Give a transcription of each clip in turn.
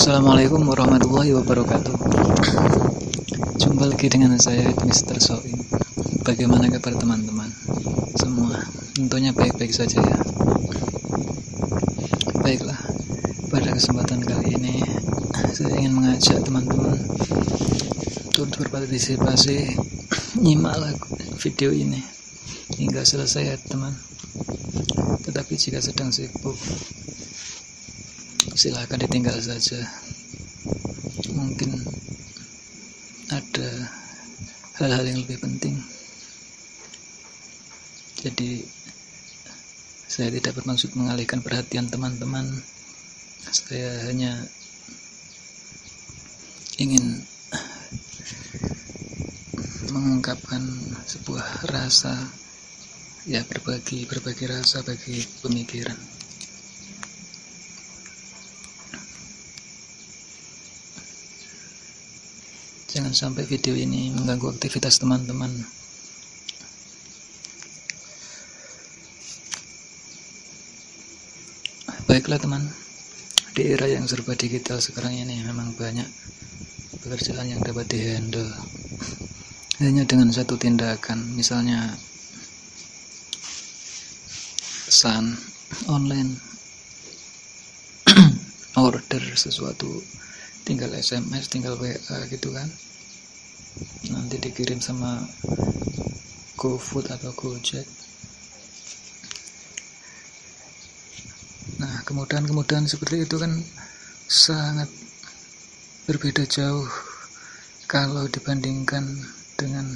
Assalamualaikum warahmatullahi wabarakatuh. Jumpa lagi dengan saya Mr. Soin. Bagaimana kabar teman-teman semua? Tentunya baik-baik saja ya. Baiklah, pada kesempatan kali ini saya ingin mengajak teman-teman untuk berpartisipasi. Nyimaklah video ini hingga selesai ya teman. Tetapi jika sedang sibuk, silahkan ditinggal saja. Mungkin ada hal-hal yang lebih penting. Jadi saya tidak bermaksud mengalihkan perhatian teman-teman. Saya hanya ingin mengungkapkan sebuah rasa, ya, berbagi rasa, bagi pemikiran. Jangan sampai video ini mengganggu aktivitas teman-teman. Baiklah teman, di era yang serba digital sekarang ini memang banyak pekerjaan yang dapat dihandle hanya dengan satu tindakan, misalnya pesan online, order sesuatu, tinggal SMS, tinggal WA gitu kan, nanti dikirim sama GoFood atau Gojek. Nah, kemudahan seperti itu kan sangat berbeda jauh kalau dibandingkan dengan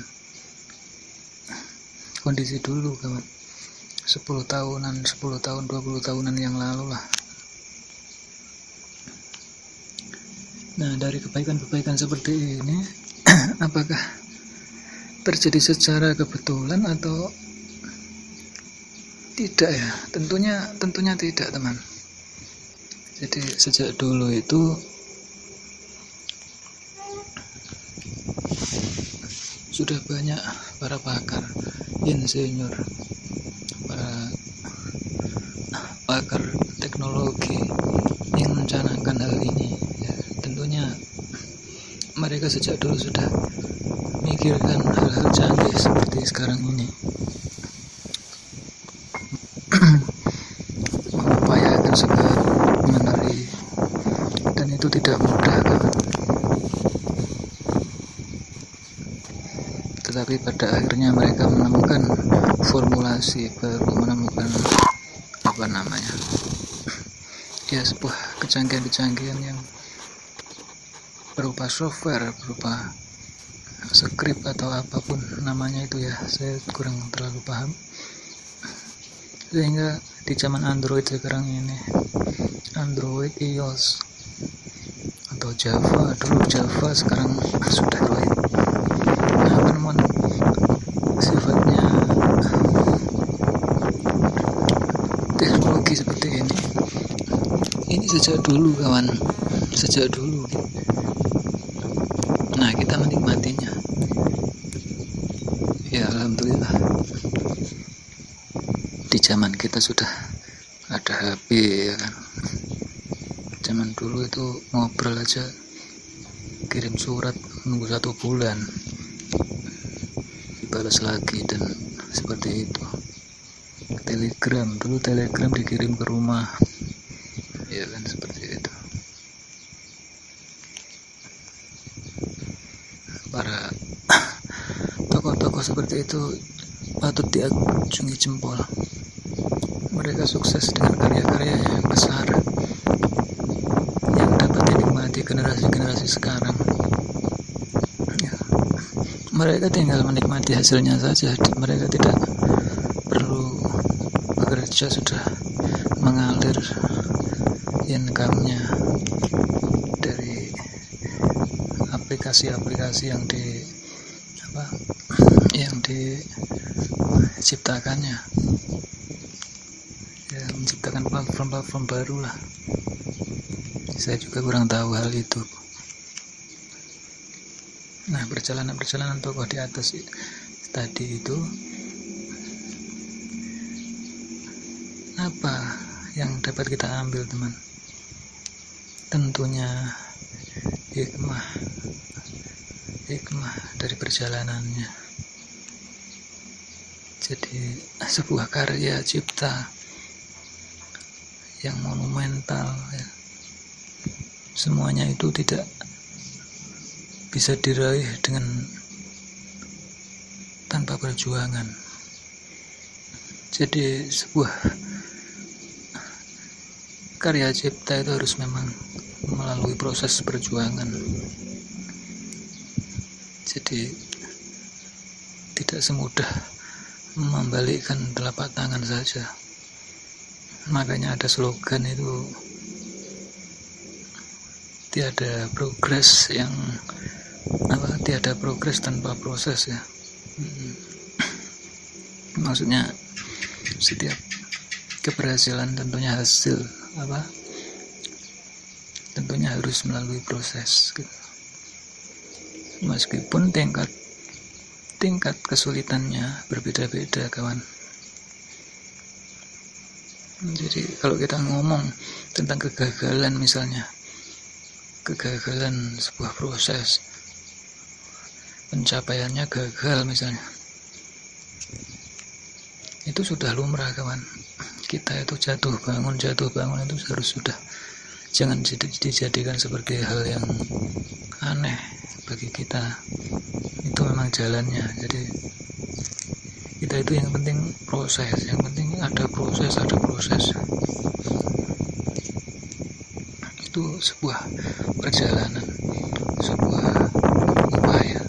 kondisi dulu kawan, 10 tahun, 20 tahunan yang lalu lah. Nah, dari kebaikan-kebaikan seperti ini apakah terjadi secara kebetulan atau tidak ya? Tentunya tidak teman. Jadi sejak dulu itu sudah banyak para pakar, insinyur, para pakar teknologi yang mencanangkan hal ini ya. Tentunya mereka sejak dulu sudah memikirkan hal-hal canggih seperti sekarang ini. Mengupayakan segala mengenali, dan itu tidak mudah kan? Tetapi pada akhirnya mereka menemukan formulasi baru, menemukan sebuah kecanggihan yang berupa software, berupa script atau apapun namanya itu ya, saya kurang terlalu paham. Sehingga di zaman Android sekarang ini, Android, iOS atau Java, dulu Java, sekarang sudah Android. Nah, penemuan sifatnya teknologi seperti ini sejak dulu kawan, sejak dulu. Nah, kita menikmatinya ya, alhamdulillah. Di zaman kita sudah ada HP ya kan. Zaman dulu itu ngobrol aja kirim surat menunggu 1 bulan dibalas lagi, dan seperti itu. Telegram, dulu telegram dikirim ke rumah ya kan, seperti itu. Para tokoh-tokoh seperti itu patut diacungi jempol. Mereka sukses dengan karya-karyanya yang besar yang dapat dinikmati generasi-generasi sekarang ya. Mereka tinggal menikmati hasilnya saja. Mereka tidak perlu bekerja, sudah mengalir income-nya dari aplikasi-aplikasi yang diciptakannya ya, menciptakan platform baru lah. Saya juga kurang tahu hal itu. Nah, perjalanan tokoh di atas tadi itu, apa yang dapat kita ambil teman? tentunya hikmah dari perjalanannya. Jadi sebuah karya cipta yang monumental ya, semuanya itu tidak bisa diraih tanpa perjuangan. Jadi sebuah karya cipta itu harus memang melalui proses perjuangan. Jadi tidak semudah membalikkan telapak tangan saja. Makanya ada slogan itu, tiada progres tanpa proses ya. Maksudnya setiap keberhasilan tentunya tentunya harus melalui proses gitu. Meskipun tingkat kesulitannya berbeda-beda, kawan. Jadi kalau kita ngomong tentang kegagalan, misalnya kegagalan sebuah proses, pencapaiannya gagal misalnya, itu sudah lumrah, kawan. Kita itu jatuh bangun itu harus sudah, jangan dijadikan sebagai hal yang aneh bagi kita. Itu memang jalannya. Jadi kita itu yang penting proses, yang penting ada proses. Itu sebuah perjalanan, sebuah upaya.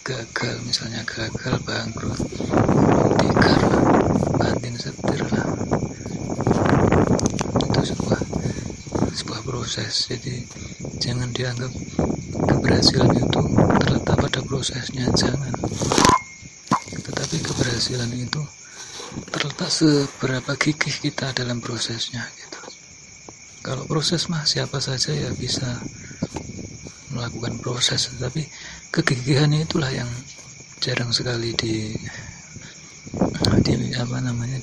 Gagal bangkrut, tikar lah, banting setir lah, itu sebuah proses. Jadi jangan dianggap keberhasilan itu terletak pada prosesnya, jangan. Tetapi keberhasilan itu terletak seberapa gigih kita dalam prosesnya gitu. Kalau proses mah siapa saja ya bisa melakukan proses, tapi kegigihan itulah yang jarang sekali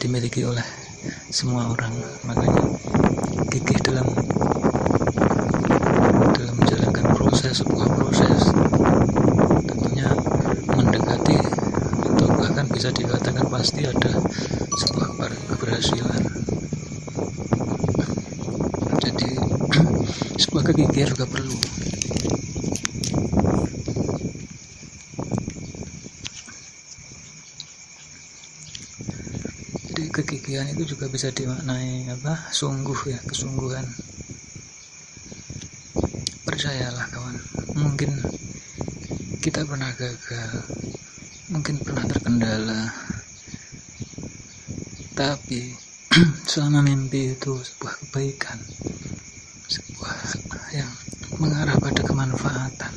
dimiliki oleh semua orang. Makanya gigih dalam menjalankan sebuah proses tentunya mendekati atau bahkan bisa dikatakan pasti ada sebuah keberhasilan. Jadi sebuah kegigihan juga perlu. Jadi kegigihan itu juga bisa dimaknai kesungguhan. Percayalah, kawan, mungkin kita pernah gagal, mungkin pernah terkendala, tapi selama mimpi itu sebuah kebaikan, sebuah yang mengarah pada kemanfaatan,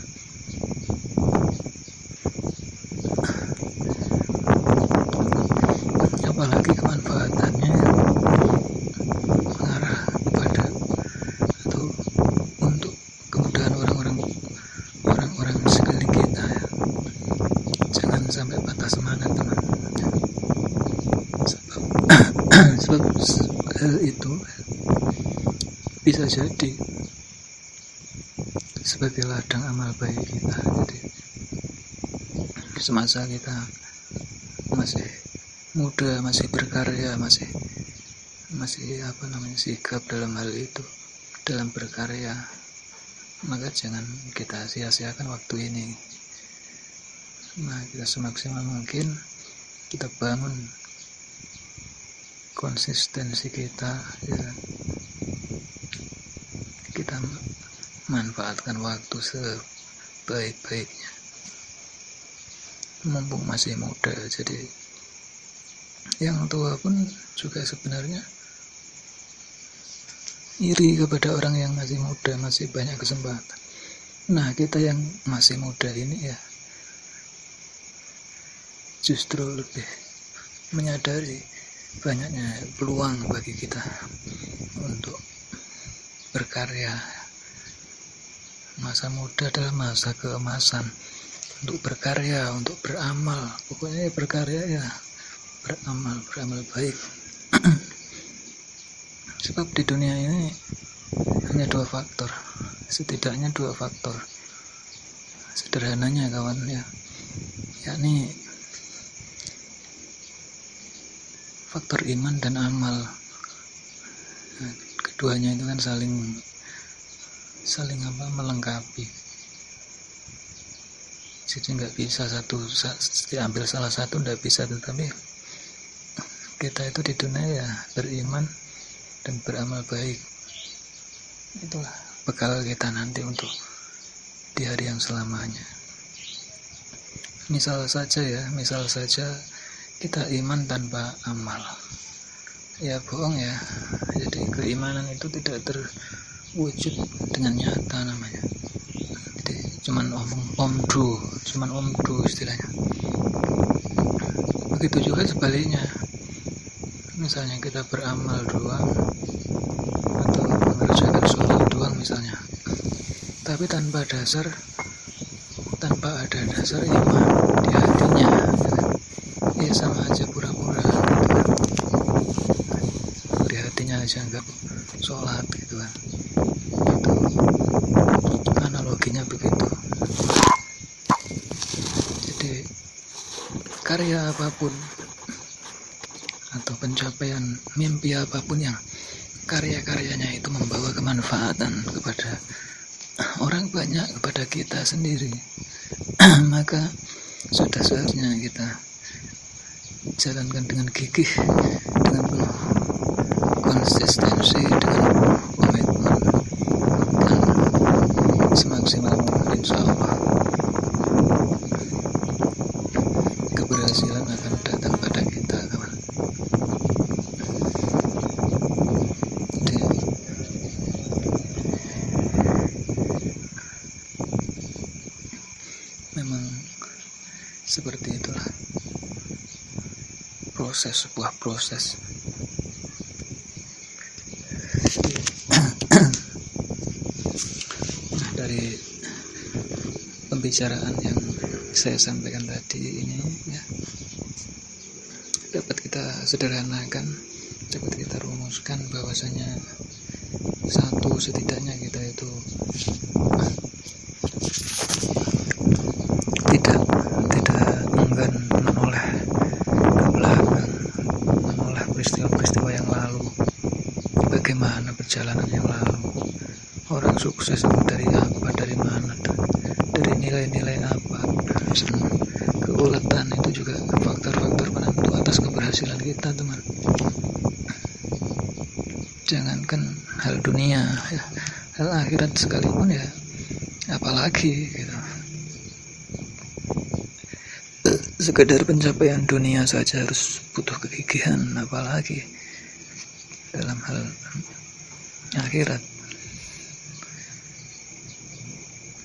apalagi kemanfaatannya mengarah pada atau untuk kemudahan orang-orang sekeliling kita ya. Jangan sampai patah semangat, teman. Sebab hal itu bisa jadi sebagai ladang amal baik kita. Jadi semasa kita masih muda, masih berkarya, masih sigap dalam hal itu, dalam berkarya, maka jangan kita sia-siakan waktu ini. Nah, kita semaksimal mungkin kita bangun konsistensi kita ya. Kita manfaatkan waktu sebaik-baiknya mumpung masih muda. Jadi yang tua pun juga sebenarnya iri kepada orang yang masih muda, masih banyak kesempatan. Nah, kita yang masih muda ini ya justru lebih menyadari banyaknya peluang bagi kita untuk berkarya. Masa muda adalah masa keemasan untuk berkarya, untuk beramal. Pokoknya berkarya ya, beramal baik. Sebab di dunia ini hanya dua faktor, setidaknya dua faktor. Sederhananya kawan ya, yakni faktor iman dan amal. Nah, keduanya itu kan saling melengkapi. Jadi nggak bisa diambil salah satu, nggak bisa. Tetapi kita itu di dunia ya beriman dan beramal baik. Itulah bekal kita nanti untuk di hari yang selamanya. Misal saja kita iman tanpa amal, ya bohong ya. Jadi keimanan itu tidak terwujud dengan nyata namanya. Jadi cuman omdu istilahnya. Begitu juga sebaliknya. Misalnya kita beramal doang atau mengerjakan sholat doang misalnya, tapi tanpa ada dasar iman di hatinya, ya sama aja pura-pura gitu. Di hatinya aja enggak sholat gitu kan. Itu analoginya begitu. Jadi karya apapun atau pencapaian mimpi apapun yang karya-karyanya itu membawa kemanfaatan kepada orang banyak, kepada kita sendiri, maka sudah seharusnya kita jalankan dengan gigih, dengan penuh konsistensi, dengan komitmen, dan semaksimal mungkin, insya Allah keberhasilan akan datang pada kita, kawan. Jadi memang seperti itulah sebuah proses. Nah, dari pembicaraan yang saya sampaikan tadi ini ya, dapat kita sederhanakan, dapat kita rumuskan bahwasanya setidaknya kita itu tidak enggan menoleh ke belakang, menoleh peristiwa-peristiwa yang lalu, bagaimana perjalanan yang lalu, orang sukses itu dari apa, dari mana, dari nilai-nilai apa. Keuletan itu juga faktor-faktor penentu atas keberhasilan kita, teman. Jangankan hal dunia ya, hal akhirat sekalipun ya, apalagi gitu. Sekedar pencapaian dunia saja harus butuh kegigihan, apalagi dalam hal akhirat.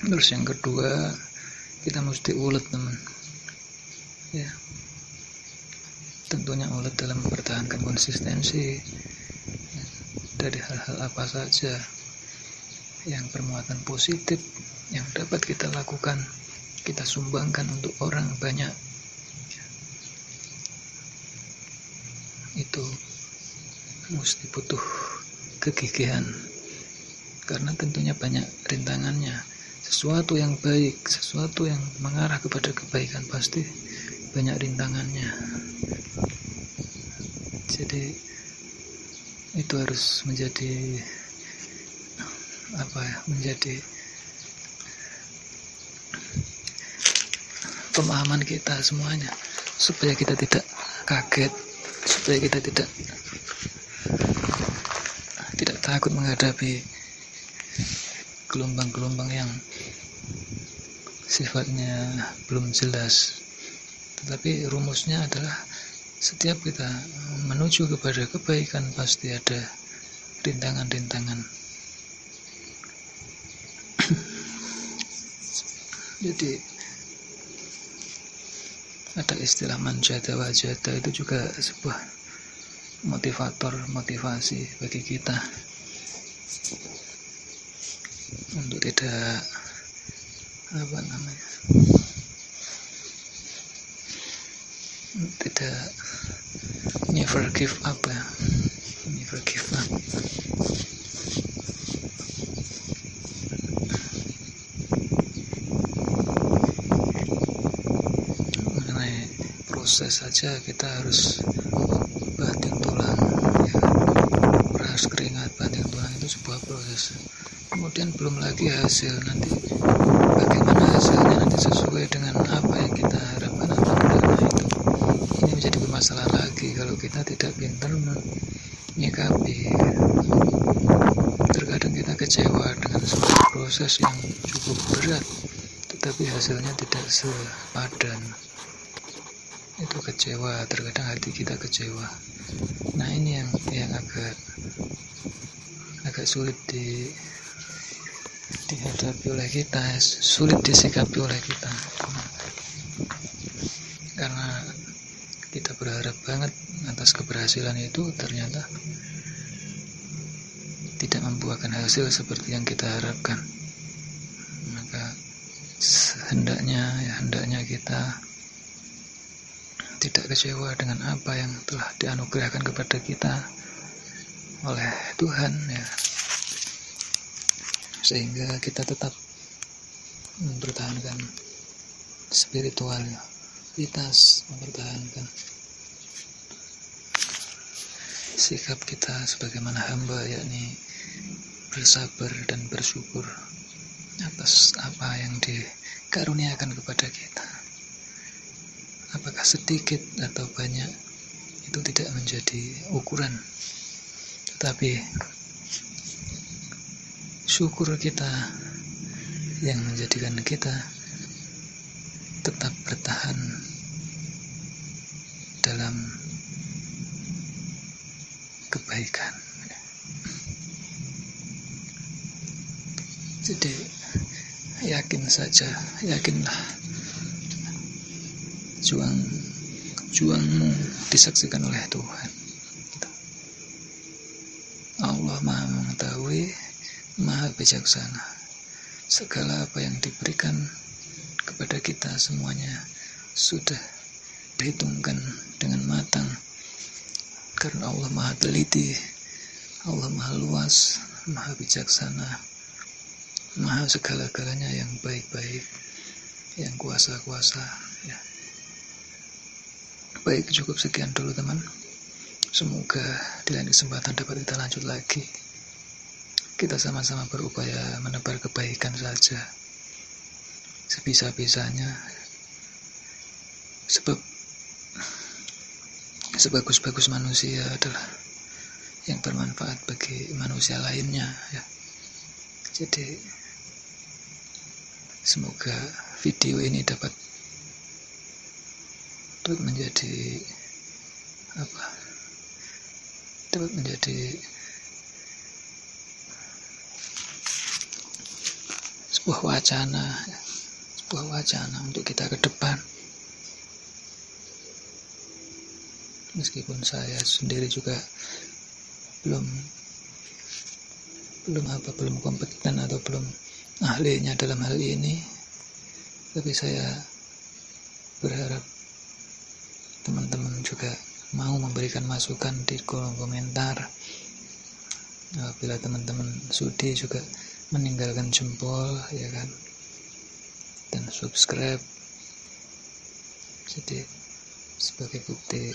Terus yang kedua, kita mesti ulet, teman ya. Tentunya ulet dalam mempertahankan konsistensi ya, dari hal-hal apa saja yang bermuatan positif yang dapat kita lakukan, kita sumbangkan untuk orang banyak. Itu mesti butuh kegigihan, karena tentunya banyak rintangannya. Sesuatu yang baik, sesuatu yang mengarah kepada kebaikan pasti banyak rintangannya. Jadi itu harus menjadi menjadi pemahaman kita semuanya, supaya kita tidak kaget, supaya kita tidak takut menghadapi gelombang-gelombang yang sifatnya belum jelas. Tetapi rumusnya adalah setiap kita menuju kepada kebaikan pasti ada rintangan-rintangan. Jadi ada istilah manjada wajada, itu juga sebuah motivasi bagi kita untuk tidak never give up ya. never give up. Mengenai proses saja kita harus banting tulang, ya. Peras keringat, banting tulang itu sebuah proses. Kemudian belum lagi hasil, nanti bagaimana hasilnya nanti sesuai dengan apa yang kita harapkan atau tidak. Nah, itu ini menjadi bermasalah lagi kalau kita tidak pintar menyikapi. Terkadang kita kecewa dengan sebuah proses yang cukup berat, tetapi hasilnya tidak sepadan. Itu kecewa, terkadang hati kita kecewa. Nah, ini yang agak sulit dihadapi oleh kita, sulit disikapi oleh kita, karena kita berharap banget atas keberhasilan itu, ternyata tidak membuahkan hasil seperti yang kita harapkan. Maka hendaknya kita tidak kecewa dengan apa yang telah dianugerahkan kepada kita oleh Tuhan, ya, sehingga kita tetap mempertahankan spiritualitas, mempertahankan sikap kita sebagaimana hamba, yakni bersabar dan bersyukur atas apa yang dikaruniakan kepada kita. Apakah sedikit atau banyak itu tidak menjadi ukuran, tetapi syukur kita yang menjadikan kita tetap bertahan dalam kebaikan. Jadi yakinlah juangmu disaksikan oleh Tuhan. Allah Maha mengetahui, Maha bijaksana. Segala apa yang diberikan kepada kita semuanya sudah dihitungkan dengan matang, karena Allah Maha teliti, Allah Maha luas, Maha bijaksana, Maha segala-galanya, yang baik-baik, yang kuasa-kuasa, ya. Baik, cukup sekian dulu teman. Semoga di lain kesempatan dapat kita lanjut lagi. Kita sama-sama berupaya menebar kebaikan saja sebisa-bisanya, sebab sebagus-bagus manusia adalah yang bermanfaat bagi manusia lainnya, ya. Jadi semoga video ini dapat menjadi sebuah wacana untuk kita ke depan. Meskipun saya sendiri juga belum kompeten atau belum ahlinya dalam hal ini, tapi saya berharap teman-teman juga mau memberikan masukan di kolom komentar. Apabila teman-teman sudi juga meninggalkan jempol, ya kan, dan subscribe, jadi sebagai bukti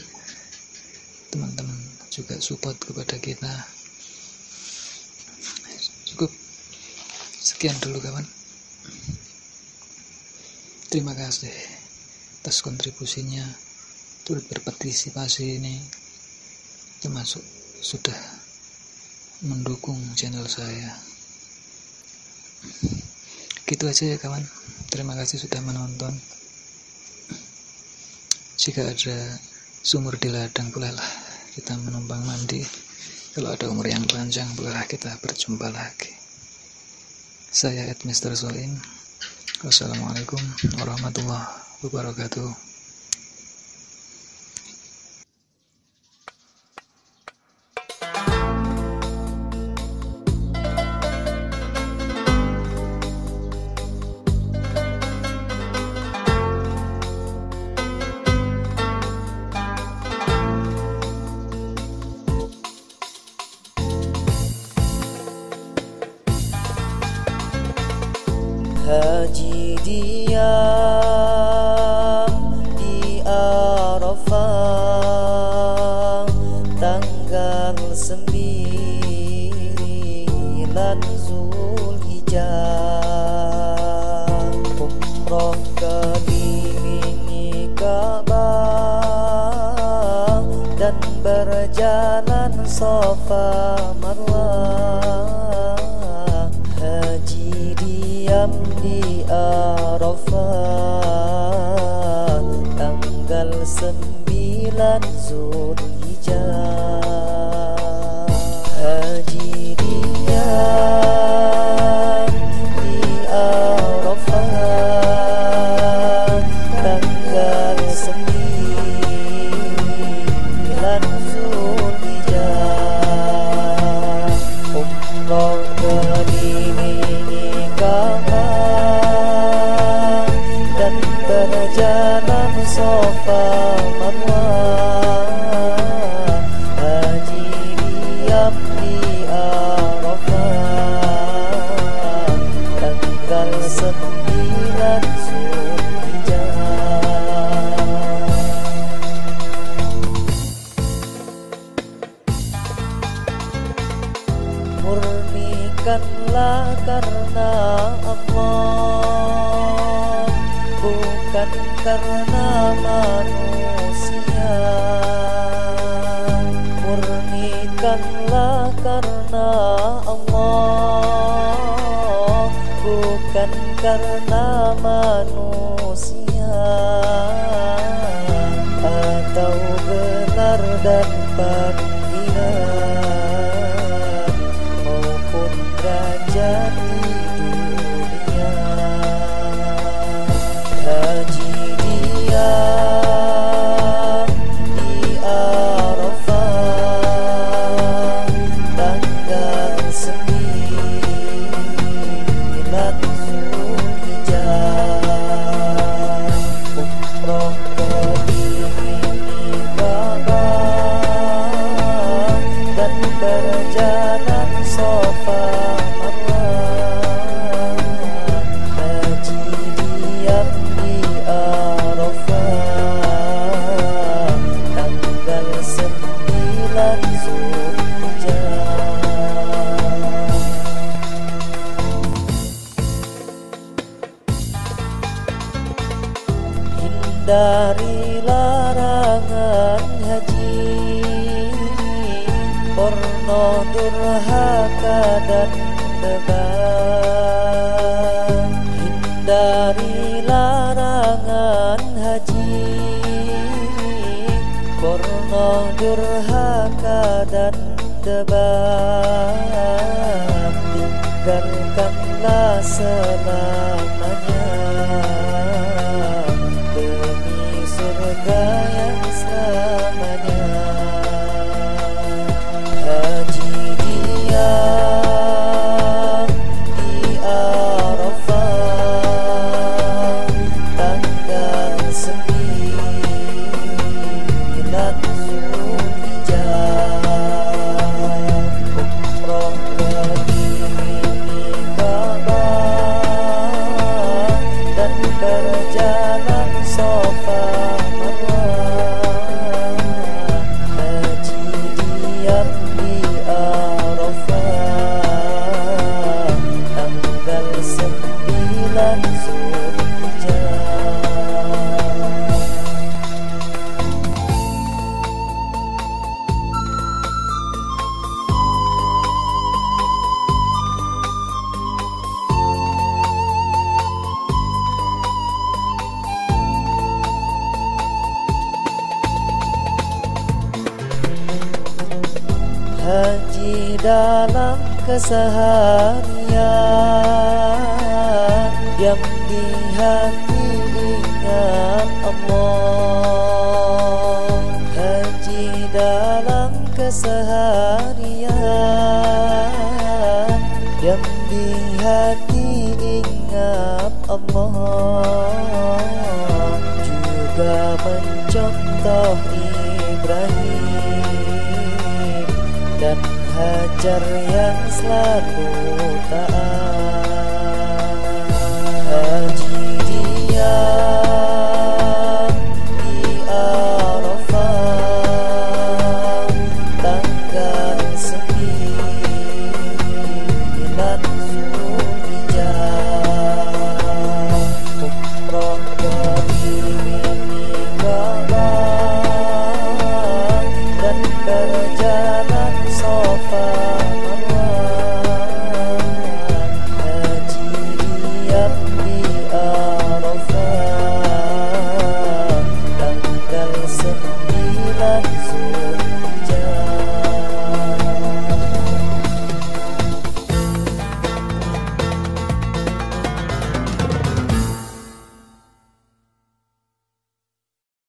teman-teman juga support kepada kita. Cukup sekian dulu kawan. Terima kasih atas kontribusinya, turut berpartisipasi ini, termasuk sudah mendukung channel saya. Gitu aja ya kawan. Terima kasih sudah menonton. Jika ada sumur di ladang, bolehlah kita menumpang mandi. Kalau ada umur yang panjang, bolehlah kita berjumpa lagi. Saya Mr. Soin. Wassalamualaikum warahmatullahi wabarakatuh. dan berjalan Safa Marwah. Haji diam di Arafah tanggal 9 Zulhijjah. Haji diam di Arafah tanggal 9 Zulhijjah. Umroh kelilingi Ka'bah dan berjalan Safa Marwah. Haji diam di Arafah tanggal 9 Zulhijjah. Murnikanlah karena Allah, bukan karena manusia. Murnikanlah karena Allah, bukan karena manusia atau gelar dan panggilan maupun derajat di dunia. Haji diam di Arafah tanggal 9 Zulhijjah. Umroh kelilingi Ka'bah dan berjalan Safa Marwah. Haji diam di Arafah tanggal 9 Zulhijjah. Hindari larangan haji, porno, durhaka dan debat. Hindari larangan haji, porno, durhaka dan debat. Tinggalkanlah selamanya demi surga yang selamanya. Haji diam di Arafah tanggal 9 Zulhijjah. Umroh kelilingi Ka'bah dan berjalan Safa Marwah. Haji diam di Arafah tanggal 9 Zulhijjah. Haji dalam keseharian, diam di hati ingat Allah. Haji dalam keseharian, diam di hati ingat Allah. Juga mencontoh Ibrahim dan Hajar yang selalu taat. Haji diam